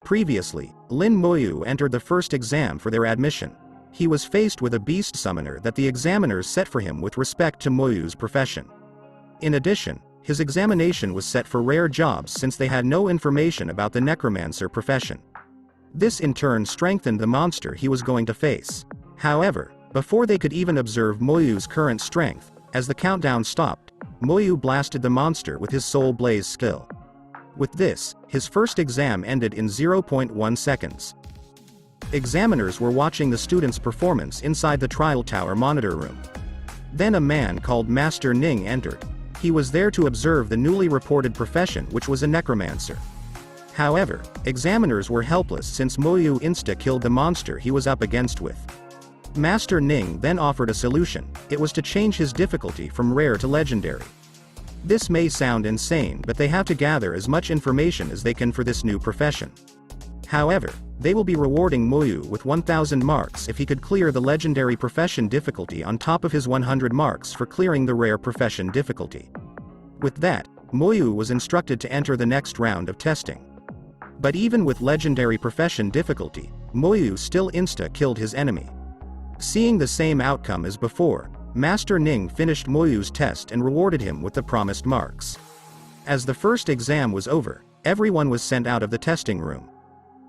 Previously, Lin Moyu entered the first exam for their admission. He was faced with a beast summoner that the examiners set for him with respect to Moyu's profession. In addition, his examination was set for rare jobs since they had no information about the Necromancer profession. This in turn strengthened the monster he was going to face. However, before they could even observe Moyu's current strength, as the countdown stopped, Moyu blasted the monster with his Soul Blaze skill. With this, his first exam ended in 0.1 seconds. Examiners were watching the students' performance inside the trial tower monitor room. Then a man called Master Ning entered. He was there to observe the newly reported profession, which was a necromancer. However, examiners were helpless since Moyu insta-killed the monster he was up against with. Master Ning then offered a solution. It was to change his difficulty from rare to legendary. This may sound insane, but they have to gather as much information as they can for this new profession. However, they will be rewarding Moyu with 1000 marks if he could clear the legendary profession difficulty on top of his 100 marks for clearing the rare profession difficulty. With that, Moyu was instructed to enter the next round of testing. But even with legendary profession difficulty, Moyu still insta-killed his enemy. Seeing the same outcome as before, Master Ning finished Moyu's test and rewarded him with the promised marks. As the first exam was over, everyone was sent out of the testing room.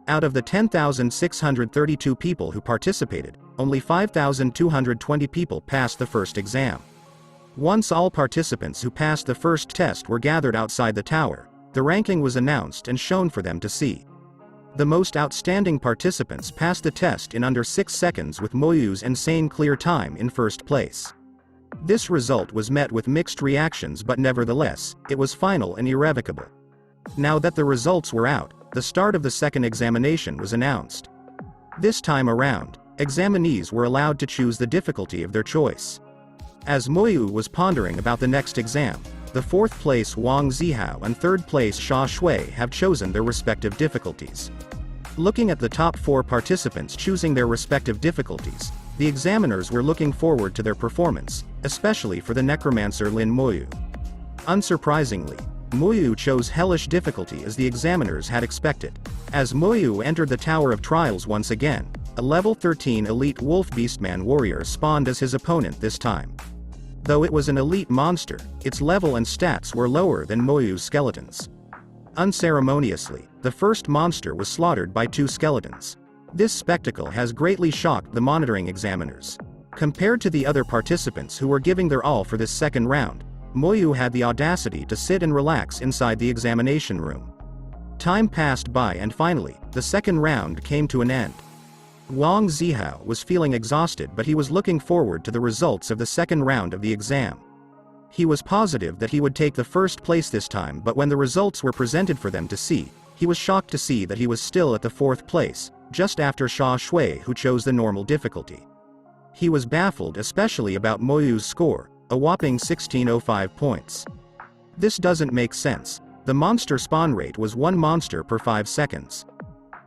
Out of the 10,632 people who participated, only 5,220 people passed the first exam. Once all participants who passed the first test were gathered outside the tower, the ranking was announced and shown for them to see. The most outstanding participants passed the test in under 6 seconds with Moyu's insane clear time in first place. This result was met with mixed reactions, but nevertheless, it was final and irrevocable. Now that the results were out, the start of the second examination was announced. This time around, examinees were allowed to choose the difficulty of their choice. As Moyu was pondering about the next exam, the 4th place Wang Zihao and 3rd place Xia Shui have chosen their respective difficulties. Looking at the top 4 participants choosing their respective difficulties, the examiners were looking forward to their performance, especially for the necromancer Lin Moyu. Unsurprisingly, Moyu chose hellish difficulty as the examiners had expected. As Moyu entered the Tower of Trials once again, a level 13 elite wolf beastman warrior spawned as his opponent this time. Though it was an elite monster, its level and stats were lower than Moyu's skeletons. Unceremoniously, the first monster was slaughtered by 2 skeletons. This spectacle has greatly shocked the monitoring examiners. Compared to the other participants who were giving their all for this second round, Moyu had the audacity to sit and relax inside the examination room. Time passed by and finally, the second round came to an end. Wang Zihao was feeling exhausted, but he was looking forward to the results of the second round of the exam. He was positive that he would take the first place this time, but when the results were presented for them to see, he was shocked to see that he was still at the 4th place, just after Xia Shui, who chose the normal difficulty. He was baffled, especially about Moyu's score, a whopping 1605 points. This doesn't make sense. The monster spawn rate was 1 monster per 5 seconds.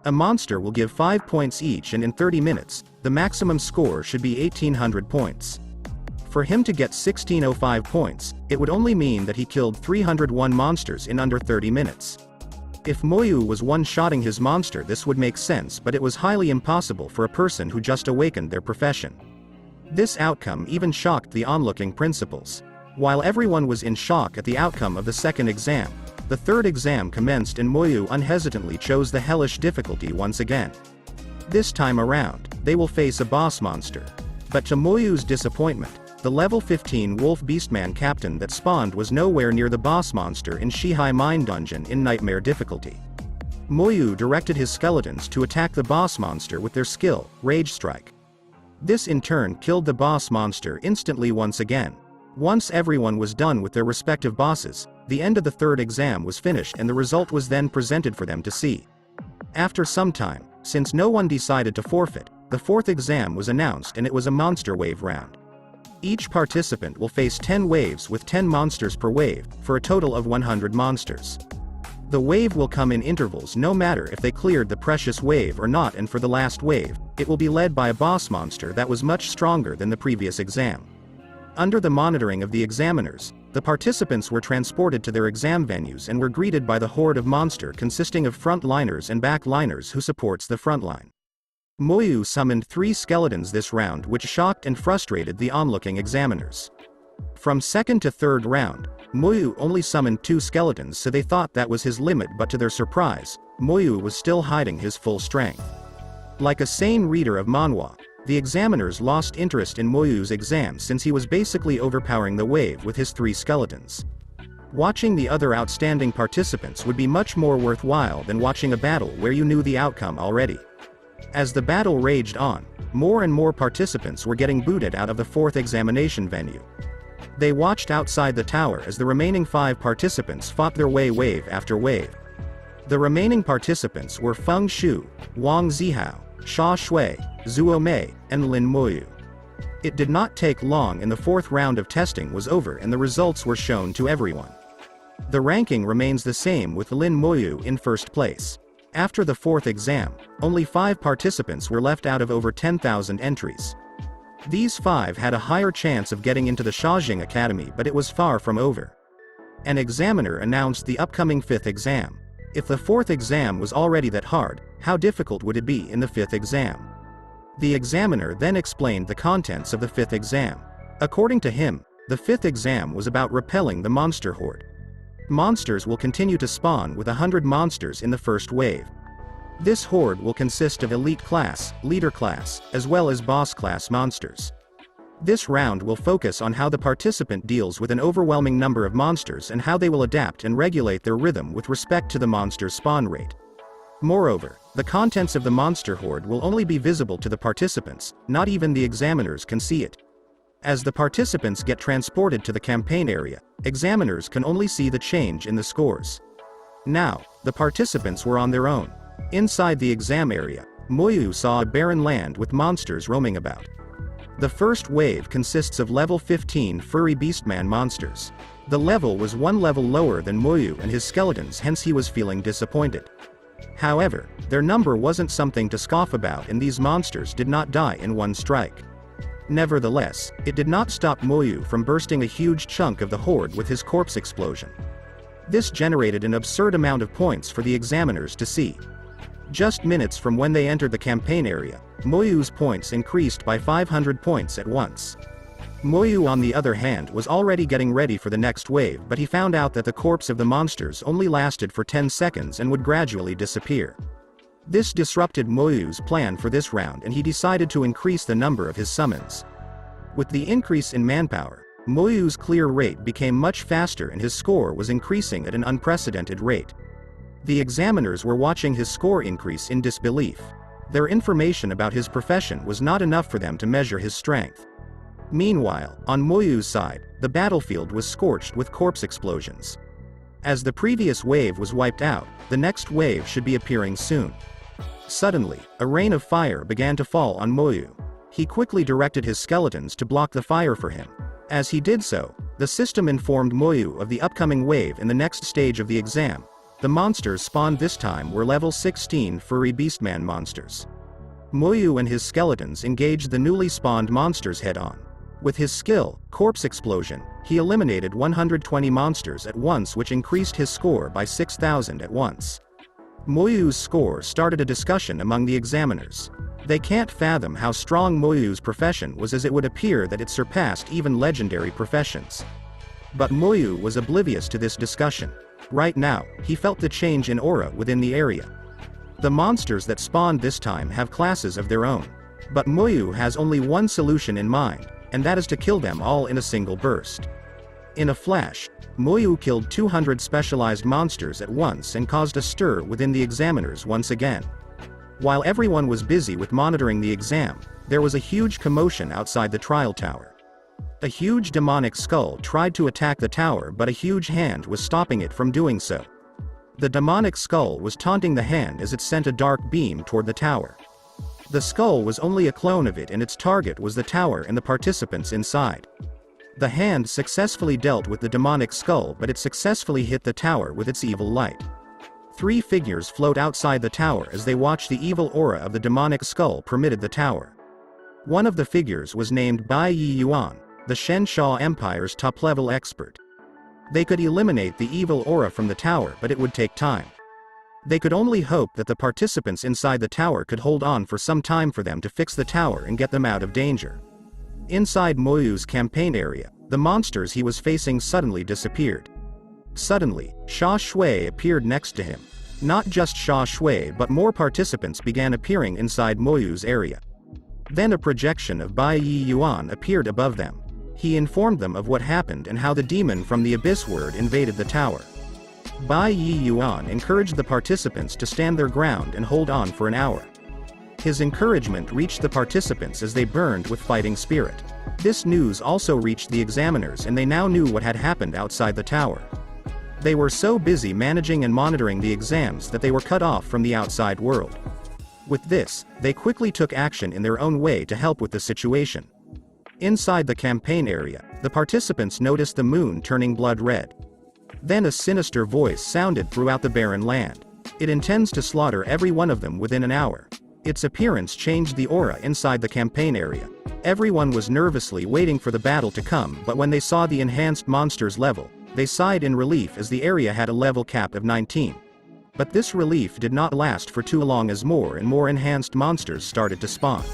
A monster will give 5 points each, and in 30 minutes, the maximum score should be 1800 points. For him to get 1605 points, it would only mean that he killed 301 monsters in under 30 minutes. If Moyu was one-shotting his monster, this would make sense, but it was highly impossible for a person who just awakened their profession. This outcome even shocked the onlooking principals. While everyone was in shock at the outcome of the second exam, the third exam commenced and Moyu unhesitantly chose the hellish difficulty once again. This time around, they will face a boss monster. But to Moyu's disappointment, the level 15 wolf beastman captain that spawned was nowhere near the boss monster in Shihai Mine Dungeon in nightmare difficulty. Moyu directed his skeletons to attack the boss monster with their skill, Rage Strike. This in turn killed the boss monster instantly once again. Once everyone was done with their respective bosses, the end of the third exam was finished and the result was then presented for them to see. After some time, since no one decided to forfeit, the 4th exam was announced and it was a monster wave round. Each participant will face 10 waves with 10 monsters per wave, for a total of 100 monsters. The wave will come in intervals no matter if they cleared the precious wave or not, and for the last wave, it will be led by a boss monster that was much stronger than the previous exam. Under the monitoring of the examiners, The participants were transported to their exam venues and were greeted by the horde of monster consisting of frontliners and backliners who supports the frontline. Moyu summoned 3 skeletons this round, which shocked and frustrated the onlooking examiners. From second to third round, Moyu only summoned 2 skeletons, so they thought that was his limit, but to their surprise, Moyu was still hiding his full strength. Like a sane reader of Manhwa, the examiners lost interest in Moyu's exam since he was basically overpowering the wave with his 3 skeletons. Watching the other outstanding participants would be much more worthwhile than watching a battle where you knew the outcome already. As the battle raged on, more and more participants were getting booted out of the 4th examination venue. They watched outside the tower as the remaining 5 participants fought their way wave after wave. The remaining participants were Feng Shu, Wang Zihao, Xia Shui, Zuo Mei, and Lin Moyu. It did not take long and the 4th round of testing was over and the results were shown to everyone. The ranking remains the same with Lin Moyu in first place. After the 4th exam, only 5 participants were left out of over 10,000 entries. These 5 had a higher chance of getting into the Shaojing Academy, but it was far from over. An examiner announced the upcoming 5th exam. If the 4th exam was already that hard, how difficult would it be in the 5th exam? The examiner then explained the contents of the 5th exam. According to him, the 5th exam was about repelling the monster horde. Monsters will continue to spawn with 100 monsters in the first wave. This horde will consist of elite class, leader class, as well as boss class monsters. This round will focus on how the participant deals with an overwhelming number of monsters and how they will adapt and regulate their rhythm with respect to the monster's spawn rate. Moreover, the contents of the monster horde will only be visible to the participants, not even the examiners can see it. As the participants get transported to the campaign area, examiners can only see the change in the scores. Now, the participants were on their own. Inside the exam area, Moyu saw a barren land with monsters roaming about. The first wave consists of level 15 furry beastman monsters. The level was 1 level lower than Moyu and his skeletons, hence he was feeling disappointed. However, their number wasn't something to scoff about and these monsters did not die in one strike. Nevertheless, it did not stop Moyu from bursting a huge chunk of the horde with his corpse explosion. This generated an absurd amount of points for the examiners to see. Just minutes from when they entered the campaign area, Moyu's points increased by 500 points at once. Moyu, on the other hand, was already getting ready for the next wave, but he found out that the corpse of the monsters only lasted for 10 seconds and would gradually disappear. This disrupted Moyu's plan for this round and he decided to increase the number of his summons. With the increase in manpower, Moyu's clear rate became much faster and his score was increasing at an unprecedented rate. The examiners were watching his score increase in disbelief. Their information about his profession was not enough for them to measure his strength. Meanwhile, on Moyu's side, the battlefield was scorched with corpse explosions. As the previous wave was wiped out, the next wave should be appearing soon. Suddenly, a rain of fire began to fall on Moyu. He quickly directed his skeletons to block the fire for him. As he did so, the system informed Moyu of the upcoming wave in the next stage of the exam. The monsters spawned this time were level 16 furry beastman monsters. Moyu and his skeletons engaged the newly spawned monsters head-on. With his skill, Corpse Explosion, he eliminated 120 monsters at once, which increased his score by 6,000 at once. Moyu's score started a discussion among the examiners. They can't fathom how strong Moyu's profession was, as it would appear that it surpassed even legendary professions. But Moyu was oblivious to this discussion. Right now, he felt the change in aura within the area. The monsters that spawned this time have classes of their own. But Moyu has only one solution in mind, and that is to kill them all in a single burst. In a flash, Moyu killed 200 specialized monsters at once and caused a stir within the examiners once again. While everyone was busy with monitoring the exam, there was a huge commotion outside the trial tower. A huge demonic skull tried to attack the tower, but a huge hand was stopping it from doing so. The demonic skull was taunting the hand as it sent a dark beam toward the tower. The skull was only a clone of it and its target was the tower and the participants inside. The hand successfully dealt with the demonic skull, but it successfully hit the tower with its evil light. 3 figures float outside the tower as they watch the evil aura of the demonic skull permitted the tower. One of the figures was named Bai Yi Yuan, the Shen Shao Empire's top-level expert. They could eliminate the evil aura from the tower, but it would take time. They could only hope that the participants inside the tower could hold on for some time for them to fix the tower and get them out of danger. Inside Moyu's campaign area, the monsters he was facing suddenly disappeared. Suddenly, Xia Shui appeared next to him. Not just Xia Shui, but more participants began appearing inside Moyu's area. Then a projection of Bai Yi Yuan appeared above them. He informed them of what happened and how the demon from the Abyss Word invaded the tower. Bai Yi Yuan encouraged the participants to stand their ground and hold on for an hour. His encouragement reached the participants as they burned with fighting spirit. This news also reached the examiners, and they now knew what had happened outside the tower. They were so busy managing and monitoring the exams that they were cut off from the outside world. With this, they quickly took action in their own way to help with the situation. Inside the campaign area, the participants noticed the moon turning blood red. Then a sinister voice sounded throughout the barren land. It intends to slaughter every one of them within an hour. Its appearance changed the aura inside the campaign area. Everyone was nervously waiting for the battle to come, but when they saw the enhanced monsters level, they sighed in relief as the area had a level cap of 19. But this relief did not last for too long as more and more enhanced monsters started to spawn.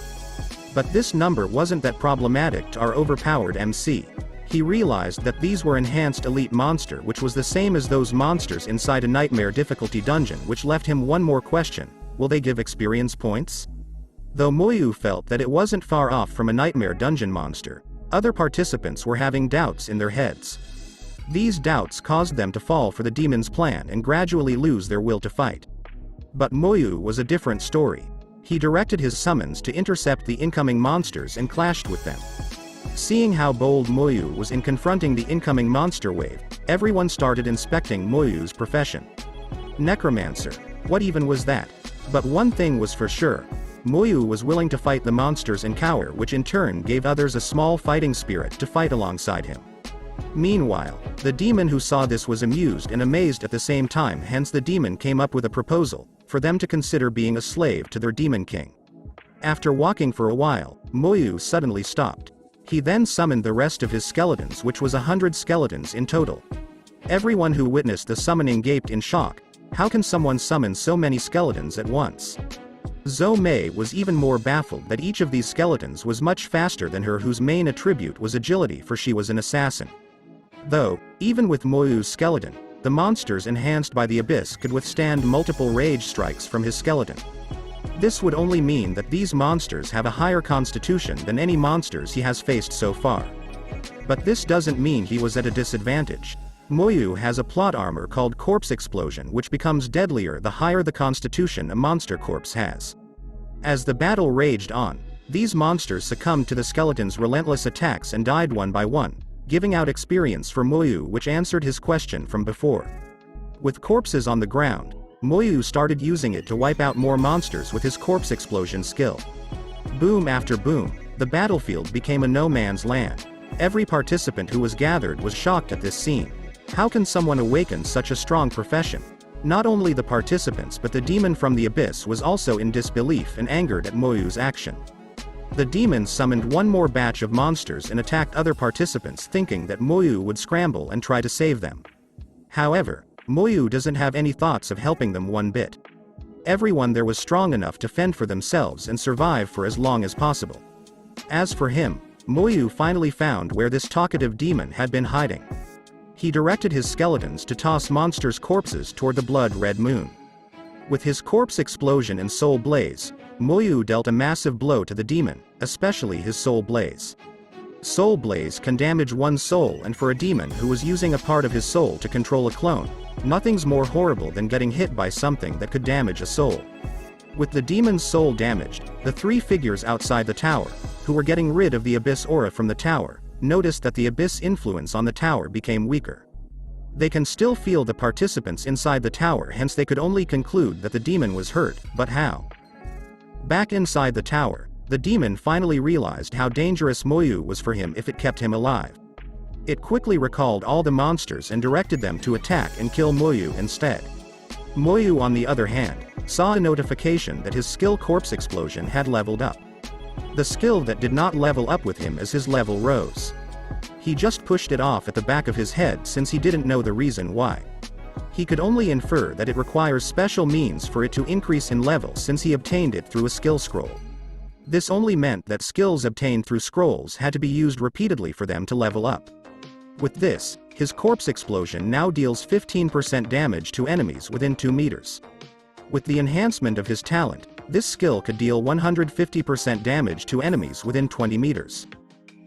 But this number wasn't that problematic to our overpowered MC. He realized that these were enhanced elite monster, which was the same as those monsters inside a nightmare difficulty dungeon, which left him one more question: will they give experience points? Though Moyu felt that it wasn't far off from a nightmare dungeon monster, other participants were having doubts in their heads. These doubts caused them to fall for the demon's plan and gradually lose their will to fight. But Moyu was a different story. He directed his summons to intercept the incoming monsters and clashed with them. Seeing how bold Moyu was in confronting the incoming monster wave, everyone started inspecting Moyu's profession. Necromancer. What even was that? But one thing was for sure. Moyu was willing to fight the monsters and cower, which in turn gave others a small fighting spirit to fight alongside him. Meanwhile, the demon who saw this was amused and amazed at the same time, hence the demon came up with a proposal, for them to consider being a slave to their demon king. After walking for a while, Moyu suddenly stopped. He then summoned the rest of his skeletons, which was 100 skeletons in total. Everyone who witnessed the summoning gaped in shock. How can someone summon so many skeletons at once? Zhou Mei was even more baffled that each of these skeletons was much faster than her, whose main attribute was agility, for she was an assassin. Though, even with Moyu's skeleton, the monsters enhanced by the Abyss could withstand multiple rage strikes from his skeleton. This would only mean that these monsters have a higher constitution than any monsters he has faced so far. But this doesn't mean he was at a disadvantage. Moyu has a plot armor called Corpse Explosion, which becomes deadlier the higher the constitution a monster corpse has. As the battle raged on, these monsters succumbed to the skeleton's relentless attacks and died one by one, giving out experience for Moyu, which answered his question from before. With corpses on the ground, Moyu started using it to wipe out more monsters with his Corpse Explosion skill. Boom after boom, the battlefield became a no man's land. Every participant who was gathered was shocked at this scene. How can someone awaken such a strong profession? Not only the participants, but the demon from the Abyss was also in disbelief and angered at Moyu's action. The demon summoned one more batch of monsters and attacked other participants, thinking that Moyu would scramble and try to save them. However, Moyu doesn't have any thoughts of helping them one bit. Everyone there was strong enough to fend for themselves and survive for as long as possible. As for him, Moyu finally found where this talkative demon had been hiding. He directed his skeletons to toss monsters' corpses toward the blood-red moon. With his Corpse Explosion and Soul Blaze, Moyu dealt a massive blow to the demon, especially his Soul Blaze. Soul Blaze can damage one soul, and for a demon who was using a part of his soul to control a clone, nothing's more horrible than getting hit by something that could damage a soul. With the demon's soul damaged, the three figures outside the tower, who were getting rid of the Abyss aura from the tower, noticed that the Abyss influence on the tower became weaker. They can still feel the participants inside the tower, hence they could only conclude that the demon was hurt, but how? Back inside the tower, the demon finally realized how dangerous Moyu was for him if it kept him alive. It quickly recalled all the monsters and directed them to attack and kill Moyu instead. Moyu, on the other hand, saw a notification that his skill Corpse Explosion had leveled up. The skill that did not level up with him as his level rose. He just pushed it off at the back of his head since he didn't know the reason why. He could only infer that it requires special means for it to increase in level since he obtained it through a skill scroll. This only meant that skills obtained through scrolls had to be used repeatedly for them to level up. With this, his corpse explosion now deals 15% damage to enemies within 2 meters. With the enhancement of his talent, this skill could deal 150% damage to enemies within 20 meters.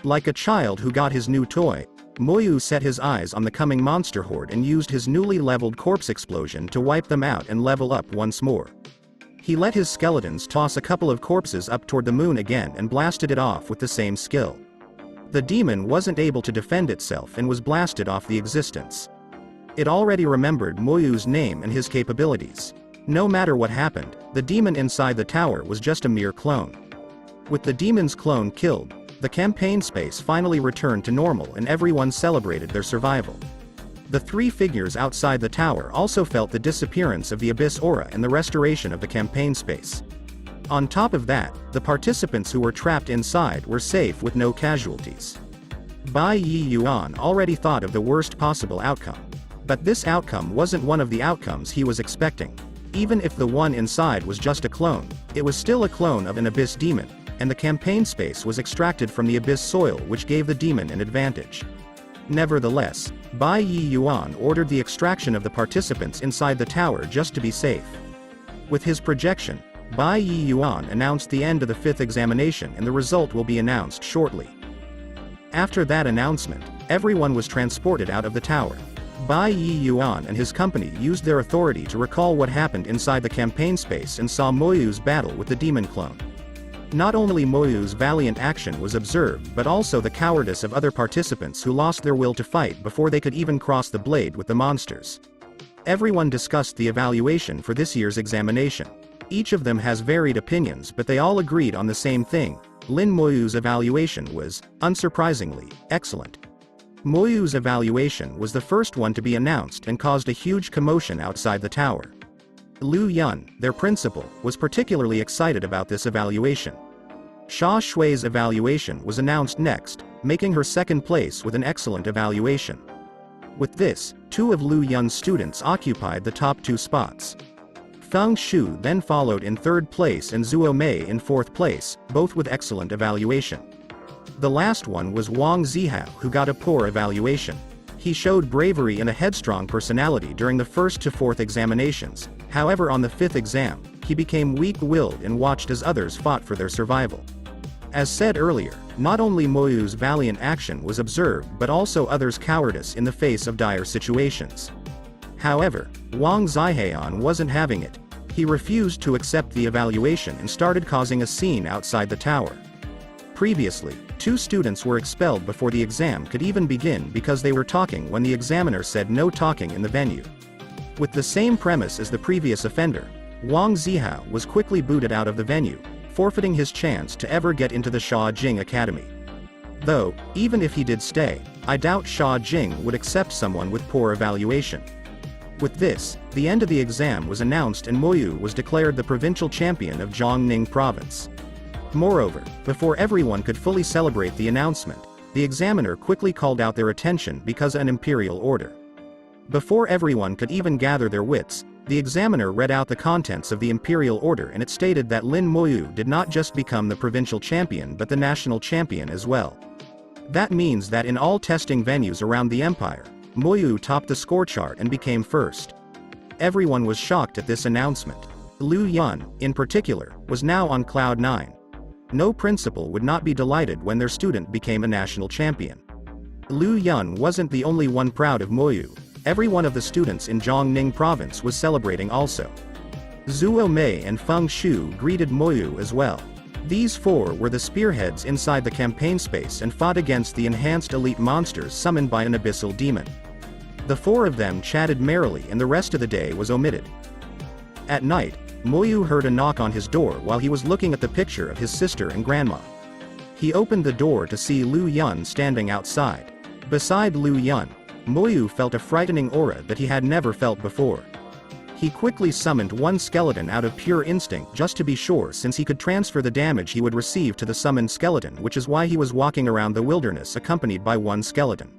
Like a child who got his new toy, Moyu set his eyes on the coming monster horde and used his newly leveled corpse explosion to wipe them out and level up once more. He let his skeletons toss a couple of corpses up toward the moon again and blasted it off with the same skill. The demon wasn't able to defend itself and was blasted off the existence. It already remembered Moyu's name and his capabilities. No matter what happened, the demon inside the tower was just a mere clone. With the demon's clone killed, the campaign space finally returned to normal and everyone celebrated their survival. The 3 figures outside the tower also felt the disappearance of the Abyss aura and the restoration of the campaign space. On top of that, the participants who were trapped inside were safe with no casualties. Bai Yi Yuan already thought of the worst possible outcome. But this outcome wasn't one of the outcomes he was expecting. Even if the one inside was just a clone, it was still a clone of an Abyss demon, and the campaign space was extracted from the Abyss soil which gave the demon an advantage. Nevertheless, Bai Yi Yuan ordered the extraction of the participants inside the tower just to be safe. With his projection, Bai Yi Yuan announced the end of the 5th examination and the result will be announced shortly. After that announcement, everyone was transported out of the tower. Bai Yi Yuan and his company used their authority to recall what happened inside the campaign space and saw Moyu's battle with the demon clone. Not only Moyu's valiant action was observed but also the cowardice of other participants who lost their will to fight before they could even cross the blade with the monsters. Everyone discussed the evaluation for this year's examination. Each of them has varied opinions but they all agreed on the same thing: Lin Moyu's evaluation was, unsurprisingly, excellent. Moyu's evaluation was the first one to be announced and caused a huge commotion outside the tower. Lu Yun, their principal, was particularly excited about this evaluation. Xia Shui's evaluation was announced next, making her 2nd place with an excellent evaluation. With this, 2 of Lu Yun's students occupied the top 2 spots. Feng Shu then followed in 3rd place and Zuo Mei in 4th place, both with excellent evaluation. The last one was Wang Zihao who got a poor evaluation. He showed bravery and a headstrong personality during the 1st to 4th examinations, however on the 5th exam, he became weak-willed and watched as others fought for their survival. As said earlier, not only Moyu's valiant action was observed but also others' cowardice in the face of dire situations. However, Wang Zihao wasn't having it. He refused to accept the evaluation and started causing a scene outside the tower. Previously, 2 students were expelled before the exam could even begin because they were talking when the examiner said no talking in the venue. With the same premise as the previous offender, Wang Zihao was quickly booted out of the venue, forfeiting his chance to ever get into the Sha Jing Academy. Though, even if he did stay, I doubt Sha Jing would accept someone with poor evaluation. With this, the end of the exam was announced and Moyu was declared the provincial champion of Jiangning province. Moreover, before everyone could fully celebrate the announcement, the examiner quickly called out their attention because of an imperial order. Before everyone could even gather their wits, the examiner read out the contents of the imperial order and it stated that Lin Moyu did not just become the provincial champion but the national champion as well. That means that in all testing venues around the empire, Moyu topped the score chart and became first. Everyone was shocked at this announcement. Lu Yun, in particular, was now on cloud 9. No principal would not be delighted when their student became a national champion. Lu Yun wasn't the only one proud of Moyu. Every one of the students in Jiangning province was celebrating also. Zuo Mei and Feng Shu greeted Moyu as well. These 4 were the spearheads inside the campaign space and fought against the enhanced elite monsters summoned by an abyssal demon. The 4 of them chatted merrily and the rest of the day was omitted. At night, Moyu heard a knock on his door while he was looking at the picture of his sister and grandma. He opened the door to see Lu Yun standing outside. Beside Lu Yun, Moyu felt a frightening aura that he had never felt before. He quickly summoned one skeleton out of pure instinct just to be sure, since he could transfer the damage he would receive to the summoned skeleton, which is why he was walking around the wilderness accompanied by one skeleton.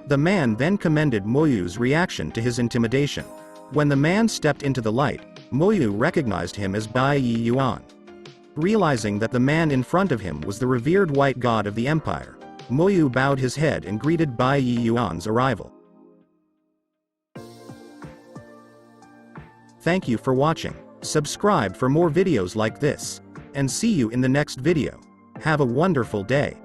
The man then commended Moyu's reaction to his intimidation. When the man stepped into the light, Moyu recognized him as Bai Yi Yuan. Realizing that the man in front of him was the revered white god of the empire, Moyu bowed his head and greeted Bai Yi Yuan's arrival. Thank you for watching. Subscribe for more videos like this. And see you in the next video. Have a wonderful day.